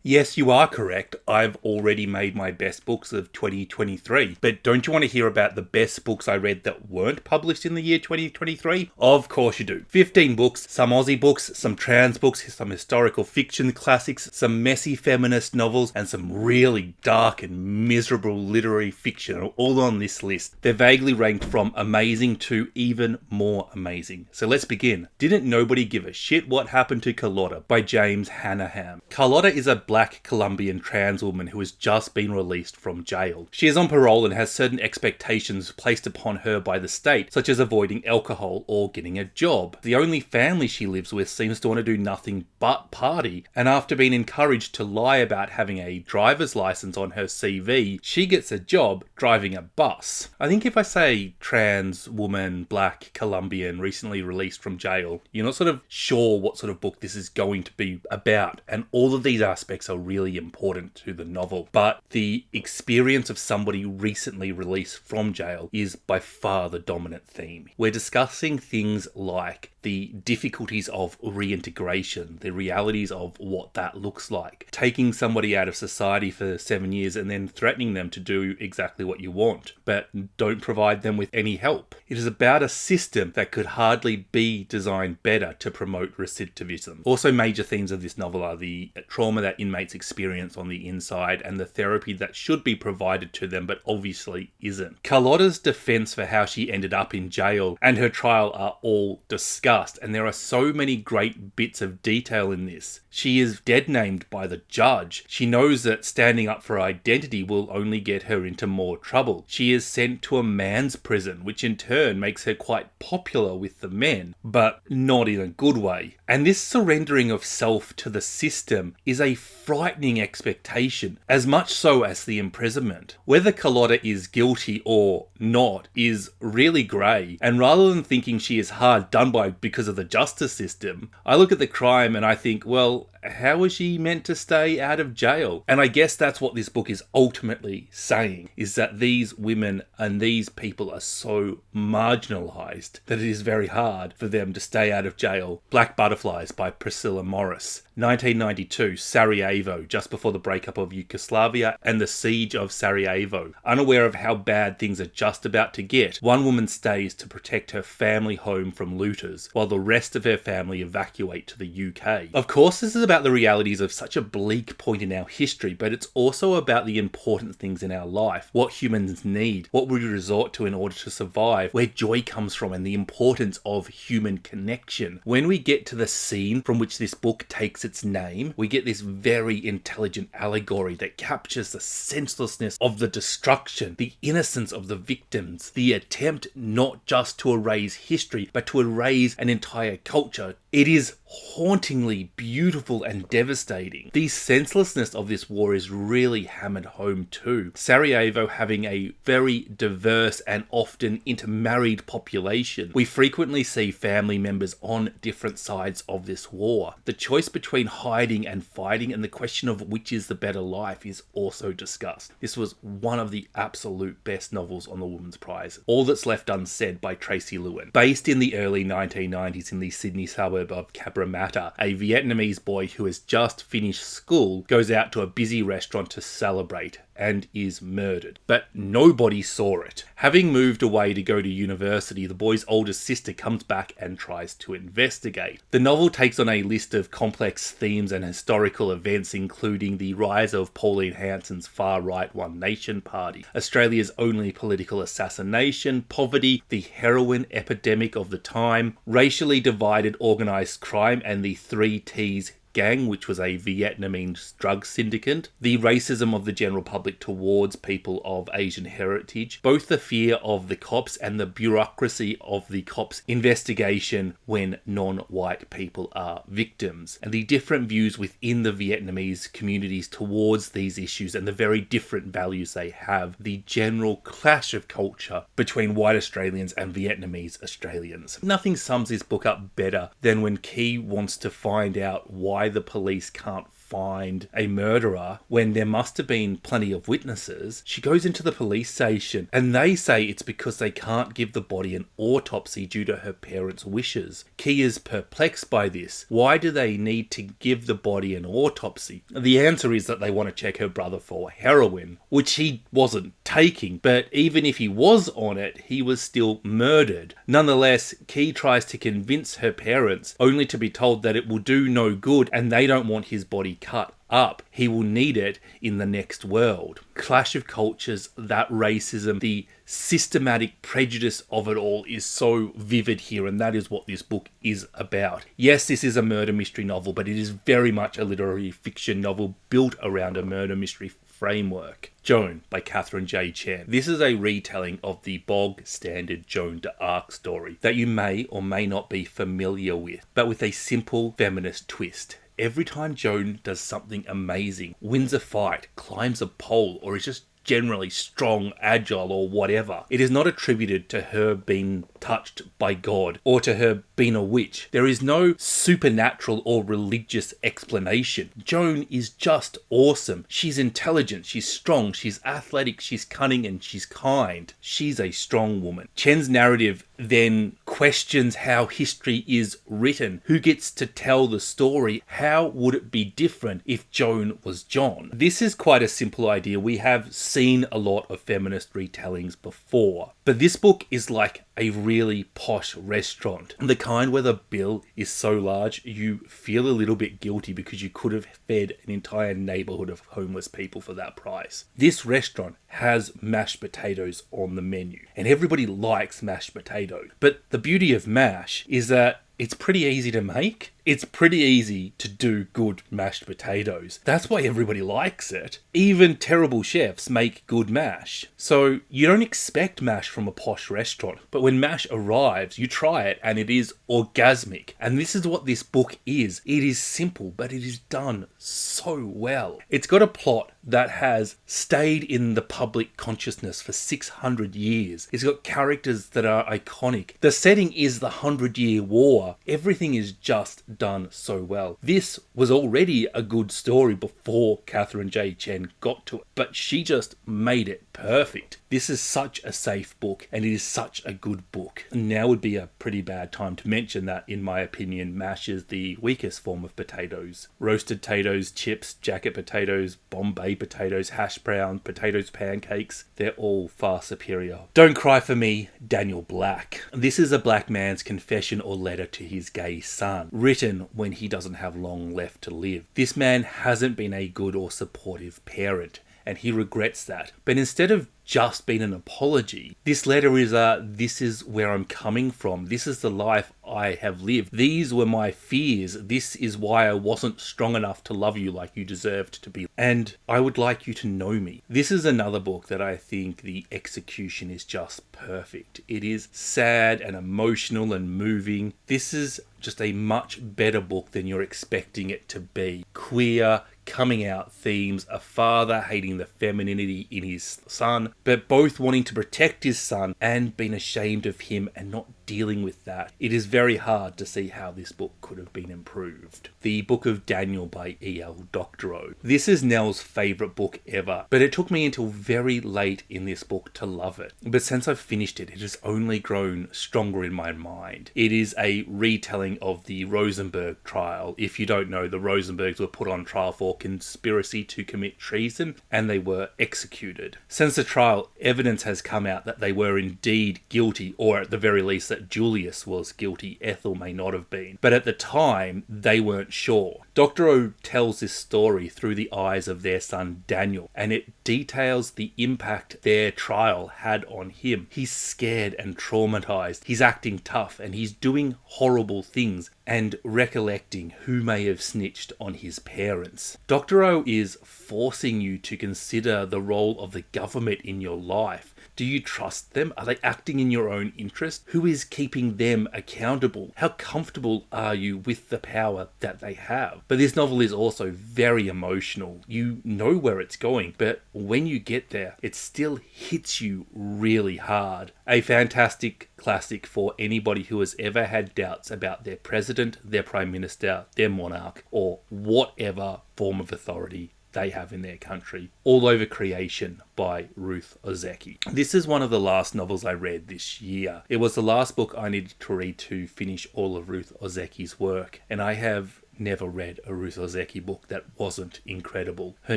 Yes, you are correct. I've already made my best books of 2023. But don't you want to hear about the best books I read that weren't published in the year 2023? Of course you do. 15 books, some Aussie books, some trans books, some historical fiction classics, some messy feminist novels, and some really dark and miserable literary fiction are all on this list. They're vaguely ranked from amazing to even more amazing. So let's begin. Didn't Nobody Give a Shit What Happened to Carlotta by James Hannaham. Carlotta is a black Colombian trans woman who has just been released from jail. She is on parole and has certain expectations placed upon her by the state, such as avoiding alcohol or getting a job. The only family she lives with seems to want to do nothing but party, and after being encouraged to lie about having a driver's license on her CV, she gets a job driving a bus. I think if I say trans woman, black Colombian, recently released from jail, you're not sort of sure what sort of book this is going to be about, and all of these aspects are really important to the novel. But the experience of somebody recently released from jail is by far the dominant theme. We're discussing things like the difficulties of reintegration, the realities of what that looks like. Taking somebody out of society for 7 years and then threatening them to do exactly what you want, but don't provide them with any help. It is about a system that could hardly be designed better to promote recidivism. Also, major themes of this novel are the trauma that inmates experience on the inside and the therapy that should be provided to them but obviously isn't. Carlotta's defense for how she ended up in jail and her trial are all discussed, and there are so many great bits of detail in this. She is dead named by the judge. She knows that standing up for identity will only get her into more trouble. She is sent to a man's prison, which in turn makes her quite popular with the men, but not in a good way. And this surrendering of self to the system is a frightening expectation, as much so as the imprisonment. Whether Carlotta is guilty or not is really grey, and rather than thinking she is hard done by because of the justice system, I look at the crime and I think, well, how was she meant to stay out of jail? And I guess that's what this book is ultimately saying, is that these women and these people are so marginalised that it is very hard for them to stay out of jail. Black Butterflies by Priscilla Morris. 1992, Sarajevo, just before the breakup of Yugoslavia and the siege of Sarajevo. Unaware of how bad things are just about to get, one woman stays to protect her family home from looters, while the rest of her family evacuate to the UK. Of course, this is about the realities of such a bleak point in our history, but it's also about the important things in our life, what humans need, what we resort to in order to survive, where joy comes from, and the importance of human connection. When we get to the scene from which this book takes its name, we get this very intelligent allegory that captures the senselessness of the destruction, the innocence of the victims, the attempt not just to erase history, but to erase an entire culture. It is hauntingly beautiful and devastating. The senselessness of this war is really hammered home too. Sarajevo having a very diverse and often intermarried population. We frequently see family members on different sides of this war. The choice between hiding and fighting and the question of which is the better life is also discussed. This was one of the absolute best novels on the Women's Prize. All That's Left Unsaid by Tracey Lien. Based in the early 1990s in the Sydney suburb of Cabramatta, a Vietnamese boy who has just finished school goes out to a busy restaurant to celebrate and is murdered. But nobody saw it. Having moved away to go to university, the boy's older sister comes back and tries to investigate. The novel takes on a list of complex themes and historical events, including the rise of Pauline Hanson's far-right One Nation Party, Australia's only political assassination, poverty, the heroin epidemic of the time, racially divided organised crime and the 3 T's gang, which was a Vietnamese drug syndicate, the racism of the general public towards people of Asian heritage, both the fear of the cops and the bureaucracy of the cops' investigation when non-white people are victims, and the different views within the Vietnamese communities towards these issues and the very different values they have, the general clash of culture between white Australians and Vietnamese Australians. Nothing sums this book up better than when Key wants to find out why the police can't find a murderer when there must have been plenty of witnesses. She goes into the police station and they say it's because they can't give the body an autopsy due to her parents' wishes. Key is perplexed by this. Why do they need to give the body an autopsy? The answer is that they want to check her brother for heroin, which he wasn't taking, but even if he was on it, he was still murdered. Nonetheless, Key tries to convince her parents, only to be told that it will do no good and they don't want his body cut up. He will need it in the next world. Clash of cultures, that racism, the systematic prejudice of it all is so vivid here, and that is what this book is about. Yes, this is a murder mystery novel, but it is very much a literary fiction novel built around a murder mystery framework. Joan by Katherine J. Chen. This is a retelling of the bog standard Joan d'Arc story that you may or may not be familiar with, but with a simple feminist twist. Every time Joan does something amazing, wins a fight, climbs a pole, or is just generally strong, agile, or whatever, it is not attributed to her being touched by God or to her being a witch. There is no supernatural or religious explanation. Joan is just awesome. She's intelligent, she's strong, she's athletic, she's cunning, and she's kind. She's a strong woman. Chen's narrative then questions how history is written. Who gets to tell the story? How would it be different if Joan was John? This is quite a simple idea. We have seen a lot of feminist retellings before, but this book is like a really posh restaurant. The kind where the bill is so large you feel a little bit guilty because you could have fed an entire neighborhood of homeless people for that price. This restaurant has mashed potatoes on the menu, and everybody likes mashed potatoes. But the beauty of mash is that it's pretty easy to make. It's pretty easy to do good mashed potatoes. That's why everybody likes it. Even terrible chefs make good mash. So you don't expect mash from a posh restaurant, but when mash arrives, you try it and it is orgasmic. And this is what this book is. It is simple, but it is done so well. It's got a plot that has stayed in the public consciousness for 600 years. It's got characters that are iconic. The setting is the 100-Year War. Everything is just done so well. This was already a good story before Katherine J. Chen got to it, but she just made it perfect. This is such a safe book, and it is such a good book. Now would be a pretty bad time to mention that, in my opinion, mash is the weakest form of potatoes. Roasted potatoes, chips, jacket potatoes, Bombay potatoes, hash brown, potatoes, pancakes, they're all far superior. Don't cry for me, Daniel Black. This is a black man's confession or letter to his gay son, written when he doesn't have long left to live. This man hasn't been a good or supportive parent, and he regrets that. But instead of just being an apology, this letter is this is where I'm coming from. This is the life I have lived. These were my fears. This is why I wasn't strong enough to love you like you deserved to be. And I would like you to know me. This is another book that I think the execution is just perfect. It is sad and emotional and moving. This is just a much better book than you're expecting it to be. Queer, coming out themes, a father hating the femininity in his son, but both wanting to protect his son and being ashamed of him and not dealing with that. It is very hard to see how this book could have been improved. The Book of Daniel by E.L. Doctorow. This is Nell's favourite book ever, but it took me until very late in this book to love it. But since I've finished it, it has only grown stronger in my mind. It is a retelling of the Rosenberg trial. If you don't know, the Rosenbergs were put on trial for conspiracy to commit treason, and they were executed. Since the trial, evidence has come out that they were indeed guilty, or at the very least that Julius was guilty. Ethel may not have been. But at the time, they weren't sure. Doctorow tells this story through the eyes of their son Daniel, and it details the impact their trial had on him. He's scared and traumatized. He's acting tough, and he's doing horrible things and recollecting who may have snitched on his parents. Doctorow is forcing you to consider the role of the government in your life. Do you trust them? Are they acting in your own interest? Who is keeping them accountable? How comfortable are you with the power that they have? But this novel is also very emotional. You know where it's going, but when you get there, it still hits you really hard. A fantastic classic for anybody who has ever had doubts about their president president, their prime minister, their monarch, or whatever form of authority they have in their country. All Over Creation by Ruth Ozeki. This is one of the last novels I read this year. It was the last book I needed to read to finish all of Ruth Ozeki's work, and I have never read a Ruth Ozeki book that wasn't incredible. Her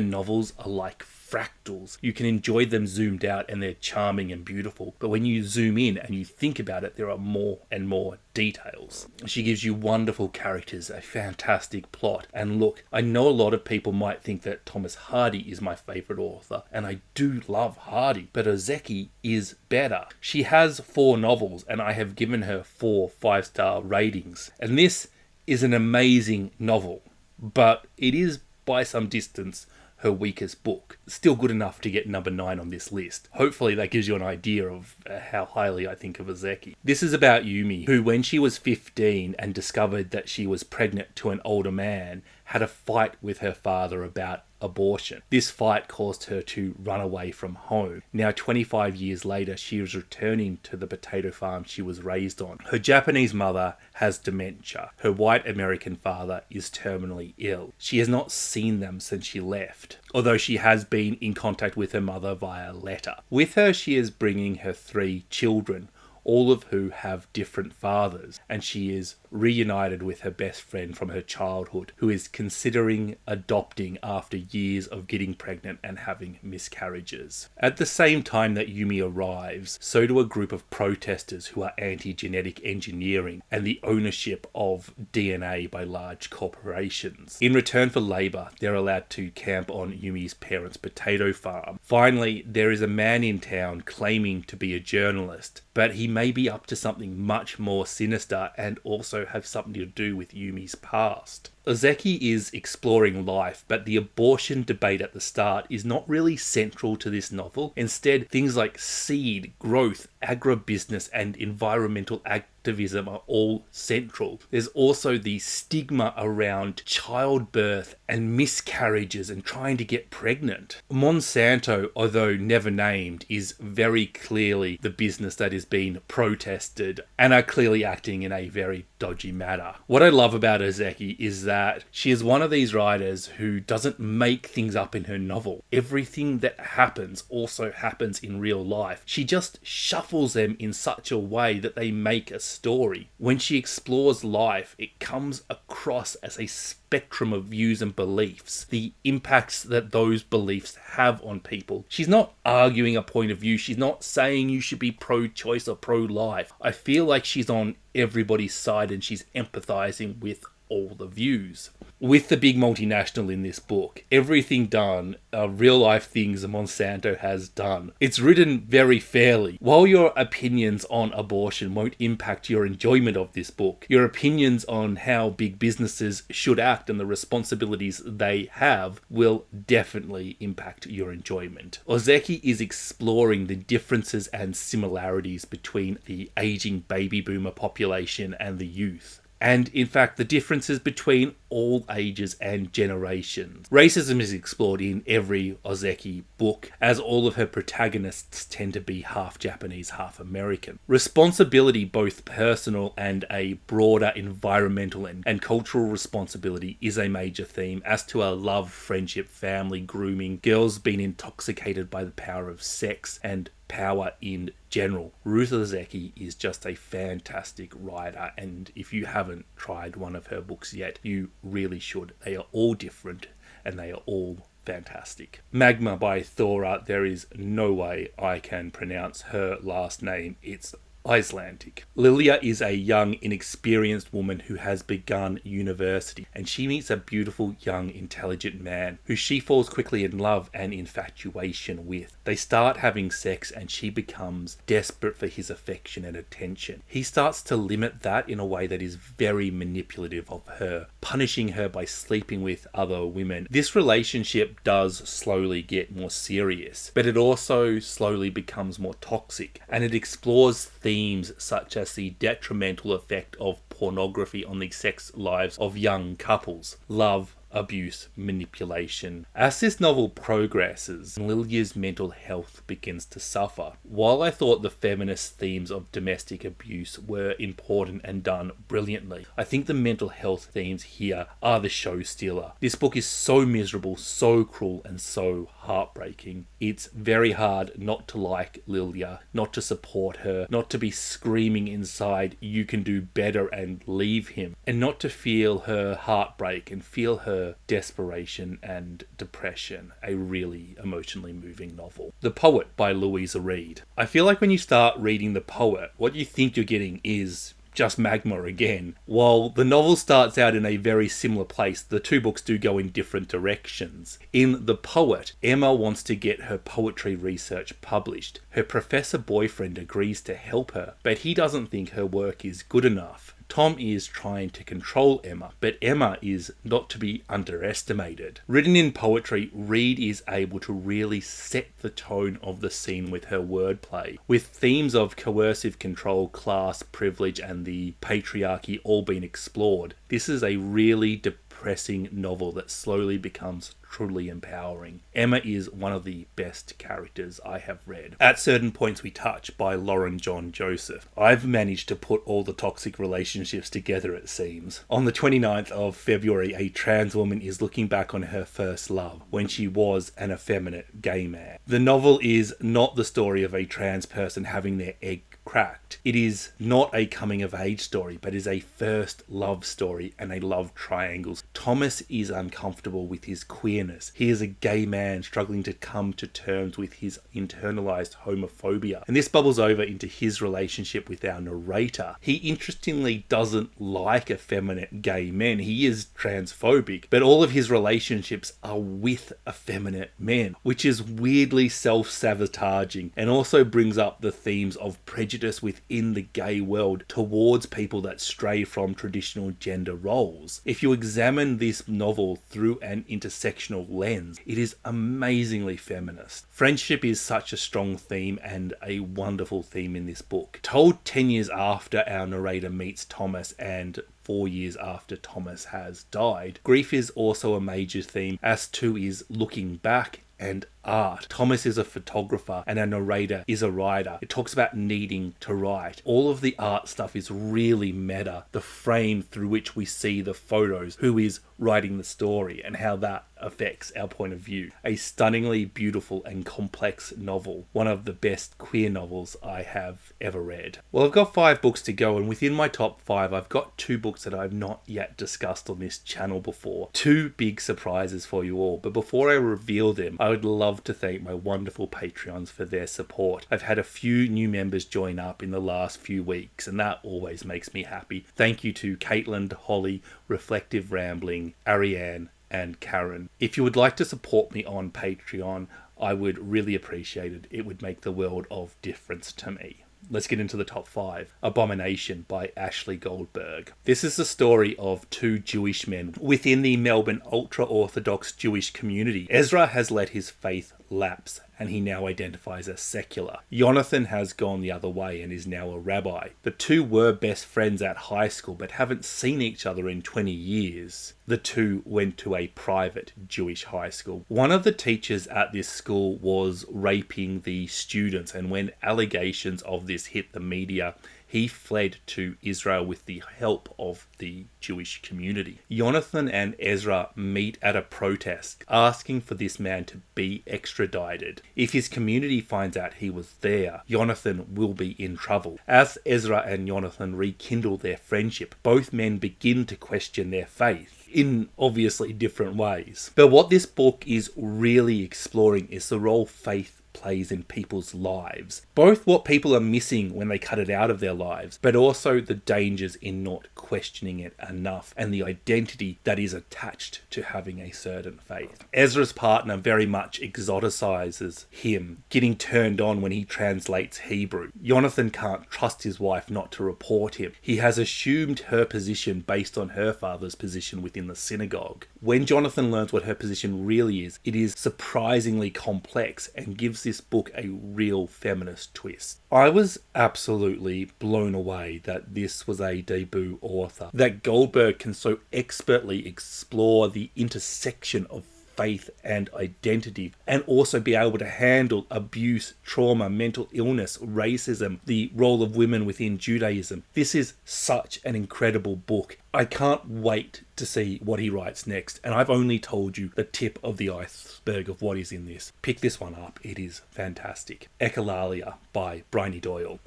novels are like fractals. You can enjoy them zoomed out and they're charming and beautiful, but when you zoom in and you think about it, there are more and more details. She gives you wonderful characters, a fantastic plot, and look, I know a lot of people might think that Thomas Hardy is my favourite author, and I do love Hardy, but Ozeki is better. She has 4 novels and I have given her 4 5-star ratings, and this is an amazing novel, but it is by some distance her weakest book. Still good enough to get number 9 on this list. Hopefully that gives you an idea of how highly I think of Ozeki. This is about Yumi, who when she was 15 and discovered that she was pregnant to an older man, had a fight with her father about abortion. This fight caused her to run away from home. Now 25 years later, she is returning to the potato farm she was raised on. Her Japanese mother has dementia. Her white American father is terminally ill. She has not seen them since she left, although she has been in contact with her mother via letter. With her, she is bringing her 3 children, all of who have different fathers, and she is reunited with her best friend from her childhood, who is considering adopting after years of getting pregnant and having miscarriages. At the same time that Yumi arrives, so do a group of protesters who are anti-genetic engineering and the ownership of DNA by large corporations. In return for labour, they're allowed to camp on Yumi's parents' potato farm. Finally, there is a man in town claiming to be a journalist, but he may be up to something much more sinister and also have something to do with Yumi's past. Ozeki is exploring life, but the abortion debate at the start is not really central to this novel. Instead, things like seed, growth, agribusiness, and environmental activism are all central. There's also the stigma around childbirth and miscarriages and trying to get pregnant. Monsanto, although never named, is very clearly the business that is being protested and are clearly acting in a very dodgy manner. What I love about Ozeki is that she is one of these writers who doesn't make things up in her novel. Everything that happens also happens in real life. She just shuffles them in such a way that they make a story. When she explores life, it comes across as a spectrum of views and beliefs, the impacts that those beliefs have on people. She's not arguing a point of view. She's not saying you should be pro-choice or pro-life. I feel like she's on everybody's side and she's empathizing with all the views. With the big multinational in this book, everything done are real life things Monsanto has done. It's written very fairly. While your opinions on abortion won't impact your enjoyment of this book, your opinions on how big businesses should act and the responsibilities they have will definitely impact your enjoyment. Ozeki is exploring the differences and similarities between the aging baby boomer population and the youth. And in fact, the differences between all ages and generations. Racism is explored in every Ozeki book, as all of her protagonists tend to be half Japanese, half American. Responsibility, both personal and a broader environmental and cultural responsibility, is a major theme, as to our love, friendship, family, grooming, girls being intoxicated by the power of sex, and power in general. Ruth Ozeki is just a fantastic writer, and if you haven't tried one of her books yet, you really should. They are all different and they are all fantastic. Magma by Thora. There is no way I can pronounce her last name. It's Icelandic. Lilia is a young, inexperienced woman who has begun university, and she meets a beautiful, young, intelligent man who she falls quickly in love and infatuation with. They start having sex and she becomes desperate for his affection and attention. He starts to limit that in a way that is very manipulative of her, punishing her by sleeping with other women. This relationship does slowly get more serious, but it also slowly becomes more toxic, and it explores themes such as the detrimental effect of pornography on the sex lives of young couples, love, abuse, manipulation. As this novel progresses, Lilia's mental health begins to suffer. While I thought the feminist themes of domestic abuse were important and done brilliantly, I think the mental health themes here are the show stealer. This book is so miserable, so cruel, and so heartbreaking. It's very hard not to like Lilia, not to support her, not to be screaming inside, "You can do better," and leave him, and not to feel her heartbreak and feel her desperation and depression. A really emotionally moving novel. The Poet by Louisa Reid. I feel like when you start reading The Poet, what you think you're getting is just Magma again. While the novel starts out in a very similar place, the two books do go in different directions. In The Poet, Emma wants to get her poetry research published. Her professor boyfriend agrees to help her, but he doesn't think her work is good enough. Tom is trying to control Emma, but Emma is not to be underestimated. Written in poetry, Reid is able to really set the tone of the scene with her wordplay. With themes of coercive control, class, privilege, and the patriarchy all being explored, this is a really depressing novel that slowly becomes truly empowering. Emma is one of the best characters I have read. At Certain Points We Touch by Lauren John Joseph. I've managed to put all the toxic relationships together, it seems. On the 29th of February, a trans woman is looking back on her first love when she was an effeminate gay man. The novel is not the story of a trans person having their egg cracked. It is not a coming of age story, but is a first love story and a love triangles. Thomas is uncomfortable with his queerness. He is a gay man struggling to come to terms with his internalized homophobia. And this bubbles over into his relationship with our narrator. He interestingly doesn't like effeminate gay men. He is transphobic, but all of his relationships are with effeminate men, which is weirdly self-sabotaging and also brings up the themes of prejudice within the gay world towards people that stray from traditional gender roles. If you examine this novel through an intersectional lens, it is amazingly feminist. Friendship is such a strong theme and a wonderful theme in this book. Told 10 years after our narrator meets Thomas and 4 years after Thomas has died, grief is also a major theme, as too is looking back and art. Thomas is a photographer and our narrator is a writer. It talks about needing to write. All of the art stuff is really meta. The frame through which we see the photos, who is writing the story, and how that affects our point of view. A stunningly beautiful and complex novel. One of the best queer novels I have ever read. Well, I've got 5 books to go, and within my top 5, I've got 2 books that I've not yet discussed on this channel before. 2 big surprises for you all, but before I reveal them, I would love to thank my wonderful Patreons for their support. I've had a few new members join up in the last few weeks, and that always makes me happy. Thank you to Caitlin, Holly, Reflective Rambling, Ariane, and Karen. If you would like to support me on Patreon, I would really appreciate it. It would make the world of difference to me. Let's get into the top 5. Abomination by Ashley Goldberg. This is the story of 2 Jewish men within the Melbourne ultra-Orthodox Jewish community. Ezra has let his faith lapse and he now identifies as secular. Jonathan has gone the other way and is now a rabbi. The 2 were best friends at high school but haven't seen each other in 20 years. The 2 went to a private Jewish high school. One of the teachers at this school was raping the students, and when allegations of this hit the media, he fled to Israel with the help of the Jewish community. Jonathan and Ezra meet at a protest, asking for this man to be extradited. If his community finds out he was there, Jonathan will be in trouble. As Ezra and Jonathan rekindle their friendship, both men begin to question their faith in obviously different ways. But what this book is really exploring is the role faith plays in people's lives. Both what people are missing when they cut it out of their lives, but also the dangers in not questioning it enough and the identity that is attached to having a certain faith. Ezra's partner very much exoticizes him, getting turned on when he translates Hebrew. Jonathan can't trust his wife not to report him. He has assumed her position based on her father's position within the synagogue. When Jonathan learns what her position really is, it is surprisingly complex and gives gives this book a real feminist twist. I was absolutely blown away that this was a debut author, that Goldberg can so expertly explore the intersection of faith and identity, and also be able to handle abuse, trauma, mental illness, racism, the role of women within Judaism. This is such an incredible book. I can't wait to see what he writes next, and I've only told you the tip of the iceberg of what is in this. Pick this one up, it is fantastic. Echolalia by Doyle.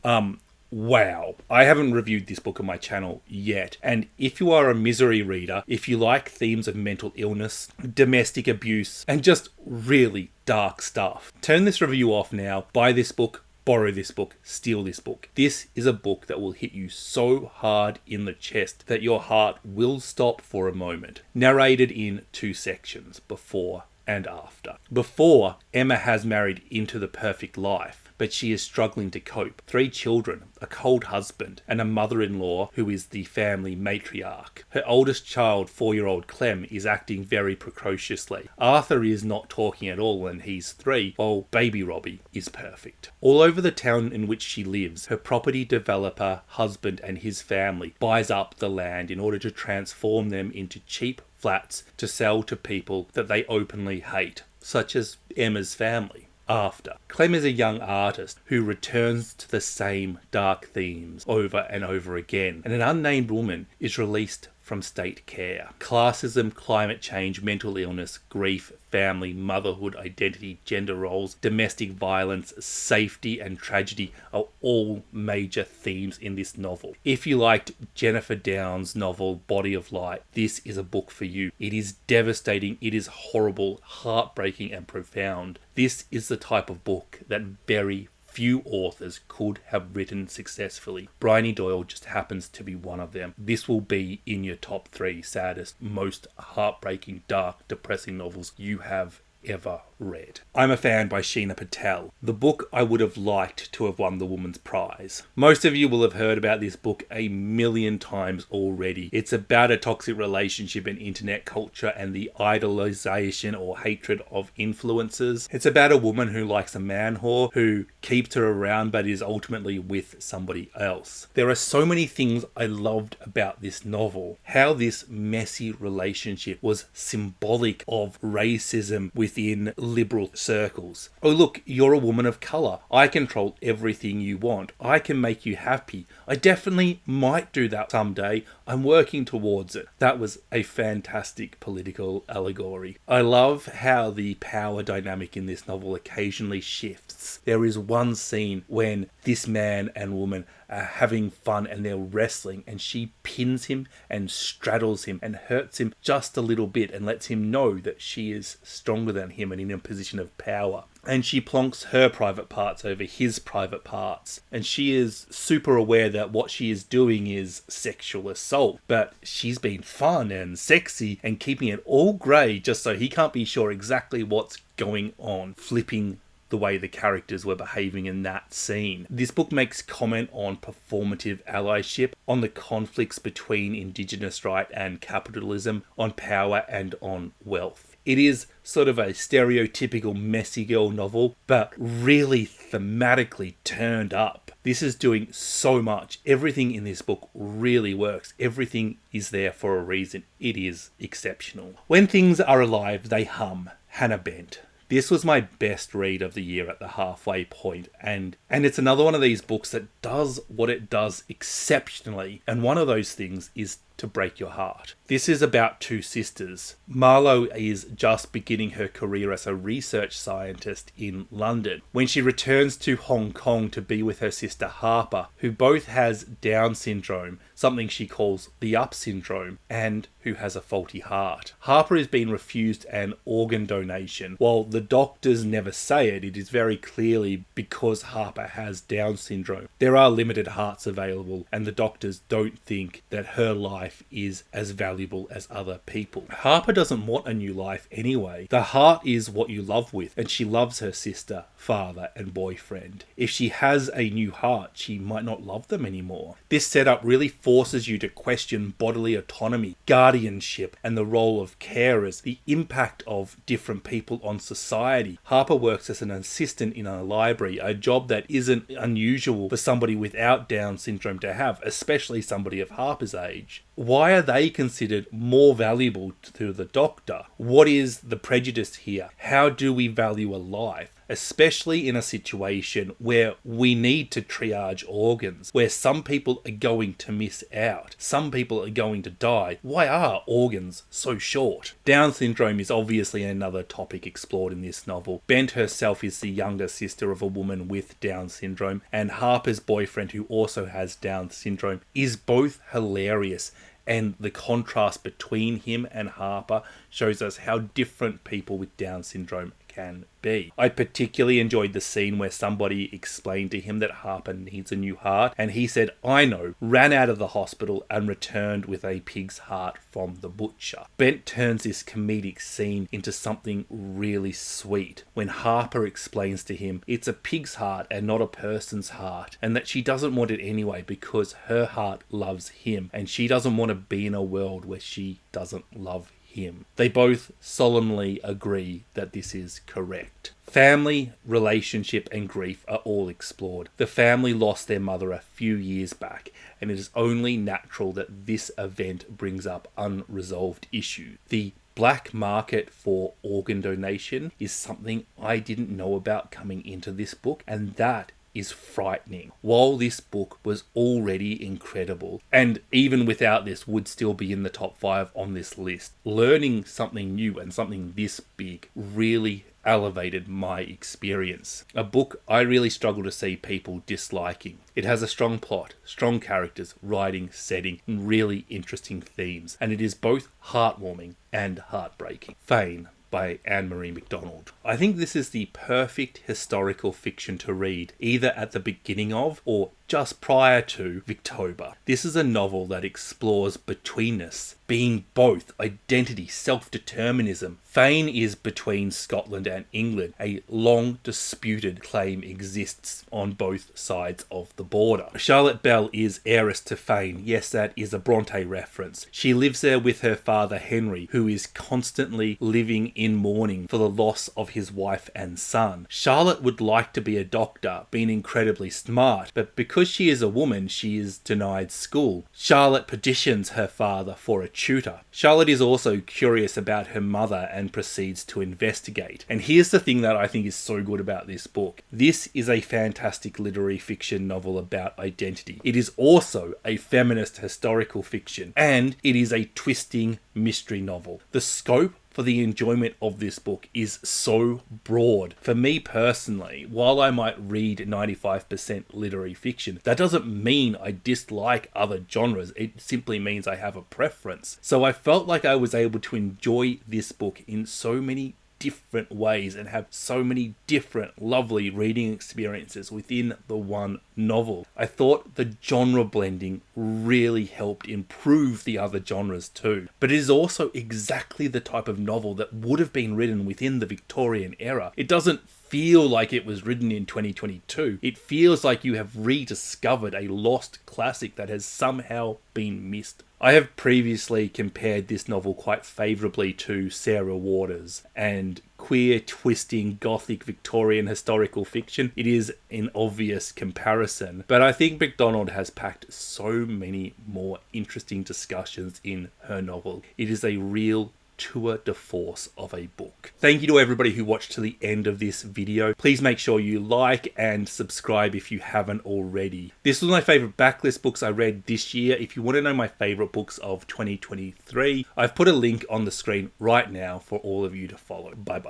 Wow, I haven't reviewed this book on my channel yet, and if you are a misery reader, if you like themes of mental illness, domestic abuse, and just really dark stuff, turn this review off now, buy this book, borrow this book, steal this book. This is a book that will hit you so hard in the chest that your heart will stop for a moment. Narrated in 2 sections, before and after. Before, Emma has married into the perfect life, but she is struggling to cope. 3 children, a cold husband, and a mother-in-law who is the family matriarch. Her oldest child, 4-year-old Clem, is acting very precociously. Arthur is not talking at all and he's 3, while baby Robbie is perfect. All over the town in which she lives, her property developer, husband and his family buys up the land in order to transform them into cheap flats to sell to people that they openly hate, such as Emma's family. After, Clem is a young artist who returns to the same dark themes over and over again, and an unnamed woman is released from state care. Classism, climate change, mental illness, grief, family, motherhood, identity, gender roles, domestic violence, safety and tragedy are all major themes in this novel. If you liked Jennifer Downs' novel Body of Light, this is a book for you. It is devastating, it is horrible, heartbreaking and profound. This is the type of book that very few authors could have written successfully. Briohny Doyle just happens to be one of them. This will be in your top 3 saddest, most heartbreaking, dark, depressing novels you have ever read. I'm a Fan by Sheena Patel, the book I would have liked to have won the Woman's Prize. Most of you will have heard about this book a million times already. It's about a toxic relationship in internet culture and the idolization or hatred of influencers. It's about a woman who likes a man whore who keeps her around but is ultimately with somebody else. There are so many things I loved about this novel. How this messy relationship was symbolic of racism within liberal circles. Oh look, you're a woman of colour. I control everything you want. I can make you happy. I definitely might do that someday. I'm working towards it. That was a fantastic political allegory. I love how the power dynamic in this novel occasionally shifts. There is one scene when this man and woman are having fun and they're wrestling, and she pins him and straddles him and hurts him just a little bit and lets him know that she is stronger than him and in a position of power. And she plonks her private parts over his private parts. And she is super aware that what she is doing is sexual assault. But she's been fun and sexy and keeping it all grey just so he can't be sure exactly what's going on. Flipping the way the characters were behaving in that scene. This book makes comment on performative allyship, on the conflicts between Indigenous right and capitalism, on power and on wealth. It is sort of a stereotypical messy girl novel, but really thematically turned up. This is doing so much. Everything in this book really works. Everything is there for a reason. It is exceptional. When things are alive, they hum. Hannah Bent. This was my best read of the year at the halfway point, and it's another one of these books that does what it does exceptionally, and one of those things is to break your heart. This is about 2 sisters. Marlowe is just beginning her career as a research scientist in London when she returns to Hong Kong to be with her sister Harper, who both has Down syndrome, something she calls the Up syndrome, and who has a faulty heart. Harper is being refused an organ donation. While the doctors never say it, it is very clearly because Harper has Down syndrome. There are limited hearts available, and the doctors don't think that her life is as valuable as other people. Harper doesn't want a new life anyway. The heart is what you love with, and she loves her sister, father, and boyfriend. If she has a new heart, she might not love them anymore. This setup really forces you to question bodily autonomy, guardianship, and the role of carers, the impact of different people on society. Harper works as an assistant in a library, a job that isn't unusual for somebody without Down syndrome to have, especially somebody of Harper's age. Why are they considered more valuable to the Doctor? What is the prejudice here? How do we value a life? Especially in a situation where we need to triage organs, where some people are going to miss out, some people are going to die. Why are organs so short? Down syndrome is obviously another topic explored in this novel. Bent herself is the younger sister of a woman with Down syndrome, and Harper's boyfriend, who also has Down syndrome, is both hilarious, and the contrast between him and Harper shows us how different people with Down syndrome can be. I particularly enjoyed the scene where somebody explained to him that Harper needs a new heart, and he said, "I know," ran out of the hospital and returned with a pig's heart from the butcher. Bent turns this comedic scene into something really sweet when Harper explains to him it's a pig's heart and not a person's heart, and that she doesn't want it anyway because her heart loves him, and she doesn't want to be in a world where she doesn't love him. They both solemnly agree that this is correct. Family, relationship, and grief are all explored. The family lost their mother a few years back, and it is only natural that this event brings up unresolved issues. The black market for organ donation is something I didn't know about coming into this book, and that is frightening. While this book was already incredible, and even without this would still be in the top 5 on this list, learning something new and something this big really elevated my experience. A book I really struggle to see people disliking. It has a strong plot, strong characters, writing, setting, and really interesting themes, and it is both heartwarming and heartbreaking. Fain by Anne-Marie MacDonald. I think this is the perfect historical fiction to read, either at the beginning of or just prior to Victober. This is a novel that explores betweenness, being both identity, self-determinism. Fayne is between Scotland and England. A long disputed claim exists on both sides of the border. Charlotte Bell is heiress to Fayne. Yes, that is a Bronte reference. She lives there with her father Henry, who is constantly living in mourning for the loss of his wife and son. Charlotte would like to be a doctor, being incredibly smart, but because she is a woman, she is denied school. Charlotte petitions her father for a tutor. Charlotte is also curious about her mother and proceeds to investigate. And here's the thing that I think is so good about this book. This is a fantastic literary fiction novel about identity. It is also a feminist historical fiction, and it is a twisting mystery novel. The scope for the enjoyment of this book is so broad. For me personally, while I might read 95% literary fiction, that doesn't mean I dislike other genres. It simply means I have a preference. So I felt like I was able to enjoy this book in so many different ways and have so many different lovely reading experiences within the one novel. I thought the genre blending really helped improve the other genres too. But it is also exactly the type of novel that would have been written within the Victorian era. It doesn't feel like it was written in 2022. It feels like you have rediscovered a lost classic that has somehow been missed. I have previously compared this novel quite favourably to Sarah Waters, and queer, twisting, gothic Victorian historical fiction. It is an obvious comparison, but I think MacDonald has packed so many more interesting discussions in her novel. It is a real tour de force of a book. Thank you to everybody who watched to the end of this video. Please make sure you like and subscribe if you haven't already. This was my favourite backlist books I read this year. If you want to know my favourite books of 2023, I've put a link on the screen right now for all of you to follow. Bye bye.